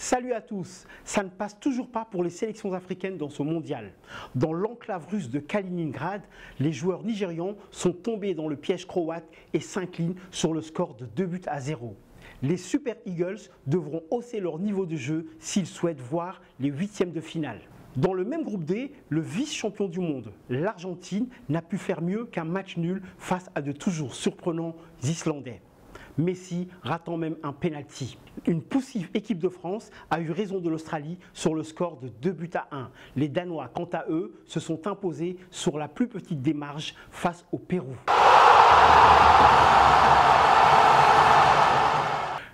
Salut à tous, ça ne passe toujours pas pour les sélections africaines dans ce mondial. Dans l'enclave russe de Kaliningrad, les joueurs nigérians sont tombés dans le piège croate et s'inclinent sur le score de 2-0. Les Super Eagles devront hausser leur niveau de jeu s'ils souhaitent voir les huitièmes de finale. Dans le même groupe D, le vice-champion du monde, l'Argentine, n'a pu faire mieux qu'un match nul face à de toujours surprenants Islandais. Messi ratant même un penalty. Une poussive équipe de France a eu raison de l'Australie sur le score de 2-1. Les Danois, quant à eux, se sont imposés sur la plus petite des marges face au Pérou.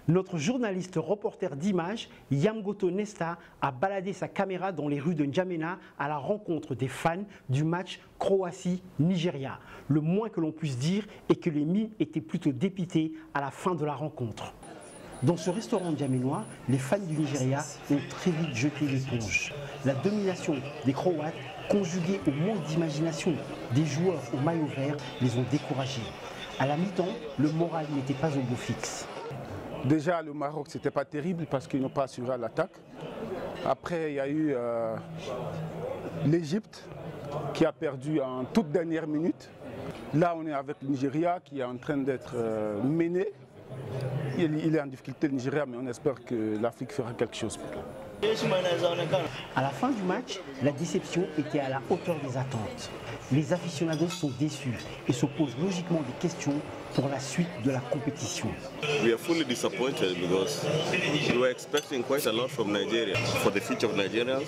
Notre journaliste reporter d'images, Yamgoto Nesta, a baladé sa caméra dans les rues de N'Djamena à la rencontre des fans du match Croatie-Nigeria. Le moins que l'on puisse dire est que les mines étaient plutôt dépitées à la fin de la rencontre. Dans ce restaurant ndjaménois, les fans du Nigeria ont très vite jeté l'éponge. La domination des Croates, conjuguée au manque d'imagination des joueurs au maillot vert, les ont découragés. À la mi-temps, le moral n'était pas au beau fixe. Déjà, le Maroc, ce n'était pas terrible parce qu'ils n'ont pas assuré l'attaque. Après, il y a eu l'Égypte qui a perdu en toute dernière minute. Là, on est avec le Nigeria qui est en train d'être mené. Il est en difficulté, le Nigeria, mais on espère que l'Afrique fera quelque chose pour lui. À la fin du match, la déception était à la hauteur des attentes. Les aficionados sont déçus et se posent logiquement des questions pour la suite de la compétition. We are fully disappointed because we were expecting quite a lot from Nigeria for the future of Nigerians.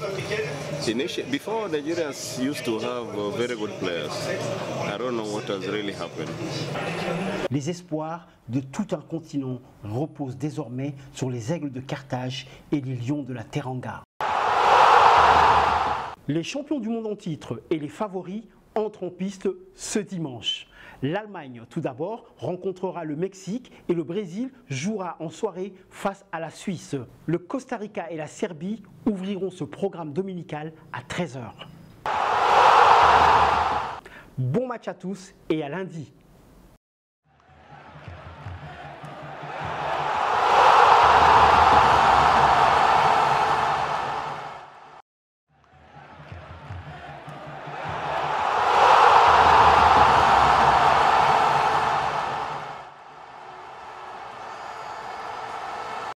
Before, Nigerians used to have very good players. I don't know what has really happened. Les espoirs de tout un continent reposent désormais sur les aigles de Carthage et les lions de la Teranga. Les champions du monde en titre et les favoris entrent en piste ce dimanche. L'Allemagne, tout d'abord, rencontrera le Mexique et le Brésil jouera en soirée face à la Suisse. Le Costa Rica et la Serbie ouvriront ce programme dominical à 13 h. Bon match à tous et à lundi.